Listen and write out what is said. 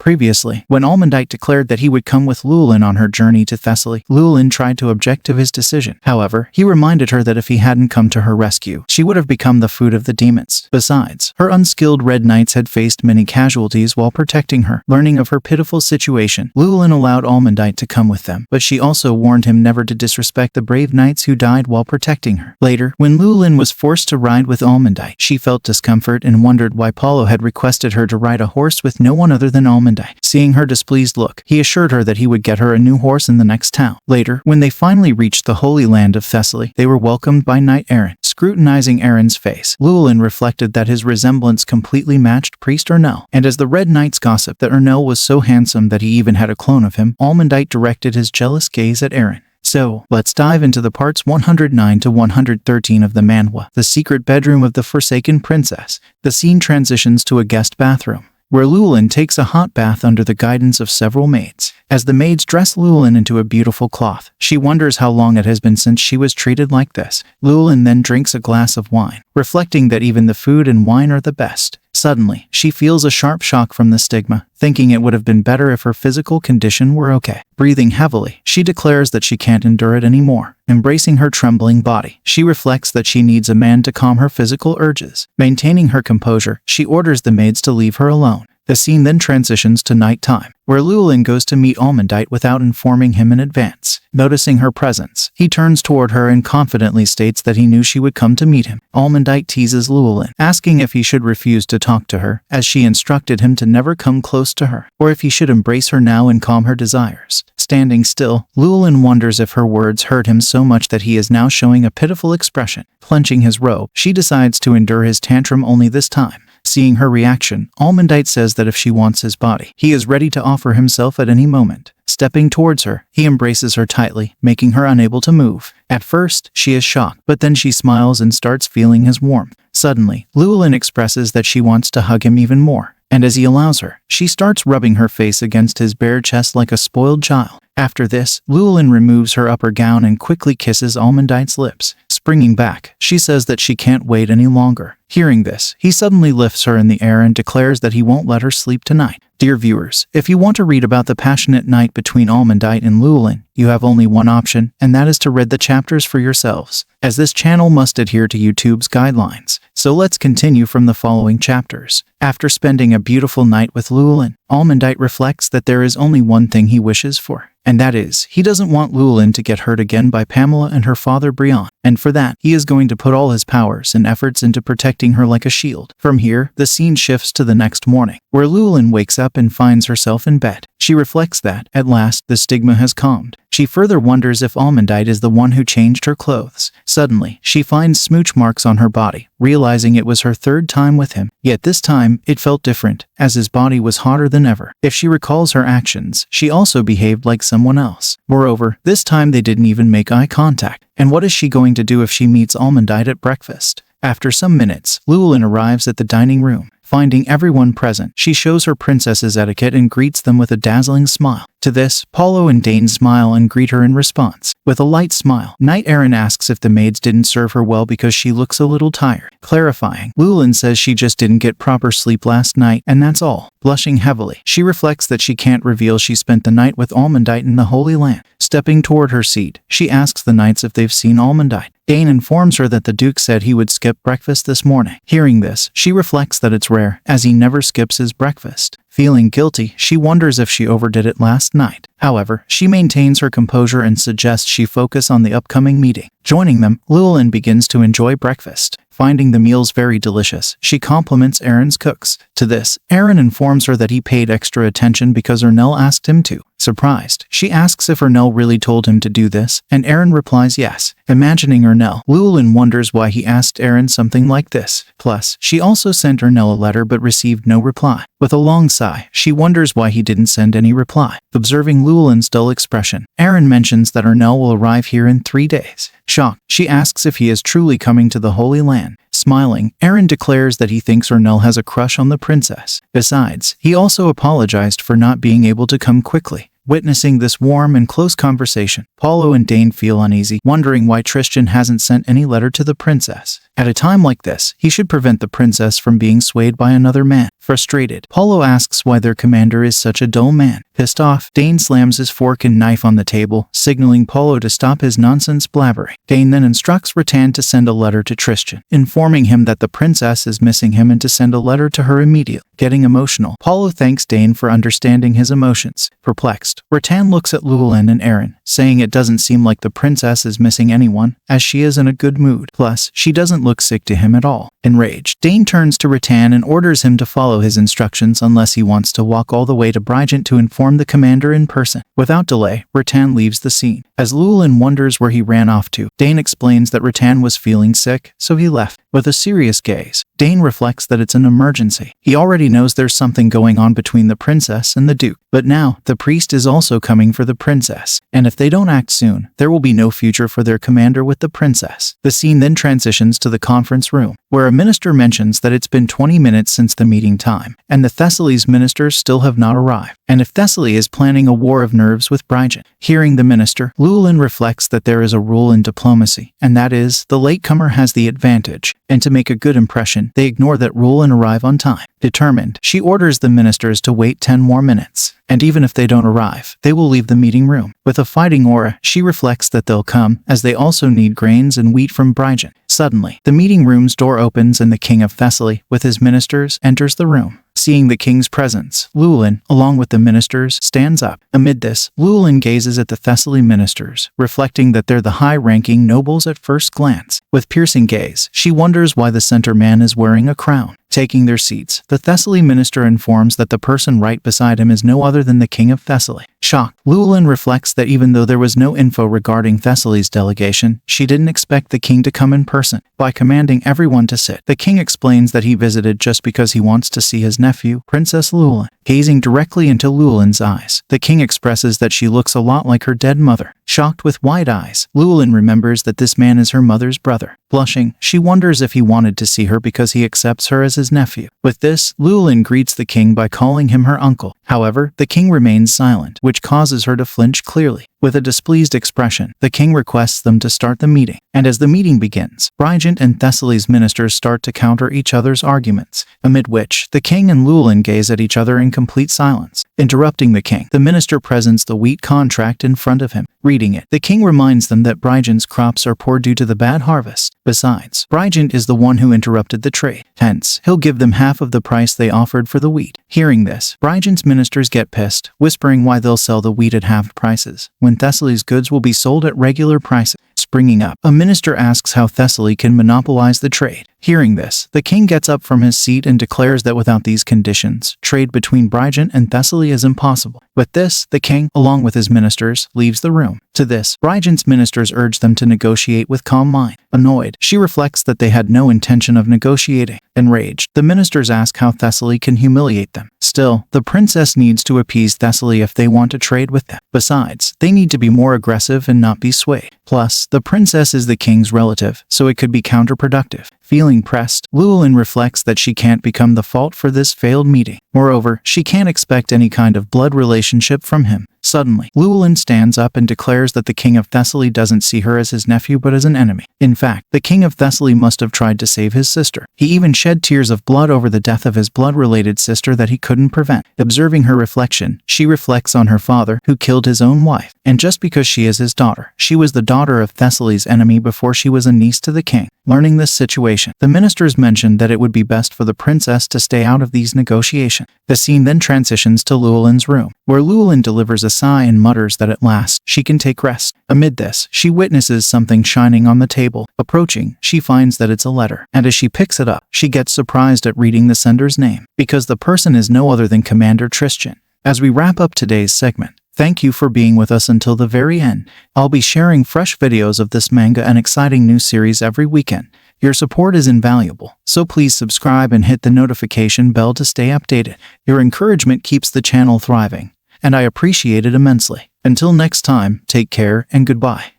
Previously, when Almondite declared that he would come with Lewellyn on her journey to Thessaly, Lewellyn tried to object to his decision. However, he reminded her that if he hadn't come to her rescue, she would have become the food of the demons. Besides, her unskilled Red Knights had faced many casualties while protecting her. Learning of her pitiful situation, Lewellyn allowed Almondite to come with them, but she also warned him never to disrespect the brave knights who died while protecting her. Later, when Lewellyn was forced to ride with Almondite, she felt discomfort and wondered why Paulo had requested her to ride a horse with no one other than Almondite. Seeing her displeased look, he assured her that he would get her a new horse in the next town. Later, when they finally reached the Holy Land of Thessaly, they were welcomed by Knight Eren. Scrutinizing Eren's face, Lewellyn reflected that his resemblance completely matched Priest Ernell, and as the Red Knights gossiped that Ernell was so handsome that he even had a clone of him, Almondite directed his jealous gaze at Eren. So, let's dive into the parts 109 to 113 of the manhwa, The Secret Bedroom of the Forsaken Princess. The scene transitions to a guest bathroom, where Lewellyn takes a hot bath under the guidance of several maids. As the maids dress Lewellyn into a beautiful cloth, she wonders how long it has been since she was treated like this. Lewellyn then drinks a glass of wine, reflecting that even the food and wine are the best. Suddenly, she feels a sharp shock from the stigma, thinking it would have been better if her physical condition were okay. Breathing heavily, she declares that she can't endure it anymore. Embracing her trembling body, she reflects that she needs a man to calm her physical urges. Maintaining her composure, she orders the maids to leave her alone. The scene then transitions to nighttime, where Lewellyn goes to meet Almondite without informing him in advance. Noticing her presence, he turns toward her and confidently states that he knew she would come to meet him. Almondite teases Lewellyn, asking if he should refuse to talk to her, as she instructed him to never come close to her, or if he should embrace her now and calm her desires. Standing still, Lewellyn wonders if her words hurt him so much that he is now showing a pitiful expression. Clenching his robe, she decides to endure his tantrum only this time. Seeing her reaction, Almondite says that if she wants his body, he is ready to offer himself at any moment. Stepping towards her, he embraces her tightly, making her unable to move. At first, she is shocked, but then she smiles and starts feeling his warmth. Suddenly, Lewellyn expresses that she wants to hug him even more, and as he allows her, she starts rubbing her face against his bare chest like a spoiled child. After this, Lewellyn removes her upper gown and quickly kisses Almondite's lips. Springing back, she says that she can't wait any longer. Hearing this, he suddenly lifts her in the air and declares that he won't let her sleep tonight. Dear viewers, if you want to read about the passionate night between Almondite and Lewellyn, you have only one option, and that is to read the chapters for yourselves, as this channel must adhere to YouTube's guidelines. So let's continue from the following chapters. After spending a beautiful night with Lewellyn, Almondite reflects that there is only one thing he wishes for, and that is, he doesn't want Lewellyn to get hurt again by Pamela and her father Brian, and for that, he is going to put all his powers and efforts into protecting her like a shield. From here, the scene shifts to the next morning, where Lewellyn wakes up and finds herself in bed. She reflects that, at last, the stigma has calmed. She further wonders if Almondite is the one who changed her clothes. Suddenly, she finds smooch marks on her body, realizing it was her third time with him. Yet this time, it felt different, as his body was hotter than ever. If she recalls her actions, she also behaved like someone else. Moreover, this time they didn't even make eye contact. And what is she going to do if she meets Almondite at breakfast? After some minutes, Lewellyn arrives at the dining room. Finding everyone present, she shows her princess's etiquette and greets them with a dazzling smile. To this, Paulo and Dane smile and greet her in response. With a light smile, Knight Eren asks if the maids didn't serve her well because she looks a little tired. Clarifying, Lewellyn says she just didn't get proper sleep last night, and that's all. Blushing heavily, she reflects that she can't reveal she spent the night with Almondite in the Holy Land. Stepping toward her seat, she asks the knights if they've seen Almondite. Dane informs her that the Duke said he would skip breakfast this morning. Hearing this, she reflects that it's rare, as he never skips his breakfast. Feeling guilty, she wonders if she overdid it last night. However, she maintains her composure and suggests she focus on the upcoming meeting. Joining them, Lewellyn begins to enjoy breakfast. Finding the meals very delicious, she compliments Eren's cooks. To this, Eren informs her that he paid extra attention because Ernell asked him to. Surprised, she asks if Ernell really told him to do this, and Eren replies yes. Imagining Ernell, Lewellyn wonders why he asked Eren something like this. Plus, she also sent Ernell a letter but received no reply. With a long sigh, she wonders why he didn't send any reply. Observing Lewellyn's dull expression, Eren mentions that Ernell will arrive here in 3 days. Shocked, she asks if he is truly coming to the Holy Land. Smiling, Eren declares that he thinks Ernell has a crush on the princess. Besides, he also apologized for not being able to come quickly. Witnessing this warm and close conversation, Paulo and Dane feel uneasy, wondering why Tristan hasn't sent any letter to the princess. At a time like this, he should prevent the princess from being swayed by another man. Frustrated, Paulo asks why their commander is such a dull man. Pissed off, Dane slams his fork and knife on the table, signaling Paulo to stop his nonsense blabbering. Dane then instructs Rattan to send a letter to Tristan, informing him that the princess is missing him and to send a letter to her immediately. Getting emotional, Paulo thanks Dane for understanding his emotions. Perplexed, Rattan looks at Lewellyn and Aaron, saying it doesn't seem like the princess is missing anyone, as she is in a good mood. Plus, she doesn't look sick to him at all. Enraged, Dane turns to Rattan and orders him to follow his instructions unless he wants to walk all the way to Brigent to inform the commander in person. Without delay, Rattan leaves the scene. As Lewellyn wonders where he ran off to, Dane explains that Rattan was feeling sick, so he left. With a serious gaze, Dane reflects that it's an emergency. He already knows there's something going on between the princess and the duke, but now the priest is also coming for the princess, and if they don't act soon, there will be no future for their commander with the princess. The scene then transitions to the conference room, where a minister mentions that it's been 20 minutes since the meeting time, and the Thessaly's ministers still have not arrived, and if Thessaly is planning a war of nerves with Brigent. Hearing the minister, Lewellyn reflects that there is a rule in diplomacy, and that is, the latecomer has the advantage, and to make a good impression, they ignore that rule and arrive on time. Determined, she orders the ministers to wait 10 more minutes, and even if they don't arrive, they will leave the meeting room. With a fighting aura, she reflects that they'll come, as they also need grains and wheat from Brigent. Suddenly, the meeting room's door opens and the king of Thessaly, with his ministers, enters the room. Seeing the king's presence, Lewellyn, along with the ministers, stands up. Amid this, Lewellyn gazes at the Thessaly ministers, reflecting that they're the high-ranking nobles at first glance. With piercing gaze, she wonders why the center man is wearing a crown. Taking their seats, the Thessaly minister informs that the person right beside him is no other than the king of Thessaly. Shocked, Lewellyn reflects that even though there was no info regarding Thessaly's delegation, she didn't expect the king to come in person. By commanding everyone to sit, the king explains that he visited just because he wants to see his nephew, Princess Lewellyn. Gazing directly into Lewellyn's eyes, the king expresses that she looks a lot like her dead mother. Shocked with wide eyes, Lewellyn remembers that this man is her mother's brother. Blushing, she wonders if he wanted to see her because he accepts her as his nephew. With this, Lewellyn greets the king by calling him her uncle. However, the king remains silent, which causes her to flinch clearly. With a displeased expression, the king requests them to start the meeting. And as the meeting begins, Brigent and Thessaly's ministers start to counter each other's arguments, amid which the king and Lewellyn gaze at each other in complete silence. Interrupting the king, the minister presents the wheat contract in front of him. Reading it, the king reminds them that Brigent's crops are poor due to the bad harvest. Besides, Brigent is the one who interrupted the trade. Hence, he'll give them half of the price they offered for the wheat. Hearing this, Brigent's ministers get pissed, whispering why they'll sell the wheat at half prices, when Thessaly's goods will be sold at regular prices. Springing up, a minister asks how Thessaly can monopolize the trade. Hearing this, the king gets up from his seat and declares that without these conditions, trade between Brigent and Thessaly is impossible. With this, the king, along with his ministers, leaves the room. To this, Brigent's ministers urge them to negotiate with calm mind. Annoyed, she reflects that they had no intention of negotiating. Enraged, the ministers ask how Thessaly can humiliate them. Still, the princess needs to appease Thessaly if they want to trade with them. Besides, they need to be more aggressive and not be swayed. Plus, the princess is the king's relative, so it could be counterproductive. Feeling pressed, Lewellyn reflects that she can't become the fault for this failed meeting. Moreover, she can't expect any kind of blood relationship from him. Suddenly, Lewellyn stands up and declares that the king of Thessaly doesn't see her as his nephew but as an enemy. In fact, the king of Thessaly must have tried to save his sister. He even shed tears of blood over the death of his blood-related sister that he couldn't prevent. Observing her reflection, she reflects on her father, who killed his own wife. And just because she is his daughter, she was the daughter of Thessaly's enemy before she was a niece to the king. Learning this situation, the ministers mentioned that it would be best for the princess to stay out of these negotiations. The scene then transitions to Lewellyn's room, where Lewellyn delivers a sigh and mutters that at last, she can take rest. Amid this, she witnesses something shining on the table. Approaching, she finds that it's a letter, and as she picks it up, she gets surprised at reading the sender's name, because the person is no other than Commander Tristan. As we wrap up today's segment, thank you for being with us until the very end. I'll be sharing fresh videos of this manga and exciting new series every weekend. Your support is invaluable, so please subscribe and hit the notification bell to stay updated. Your encouragement keeps the channel thriving, and I appreciate it immensely. Until next time, take care and goodbye.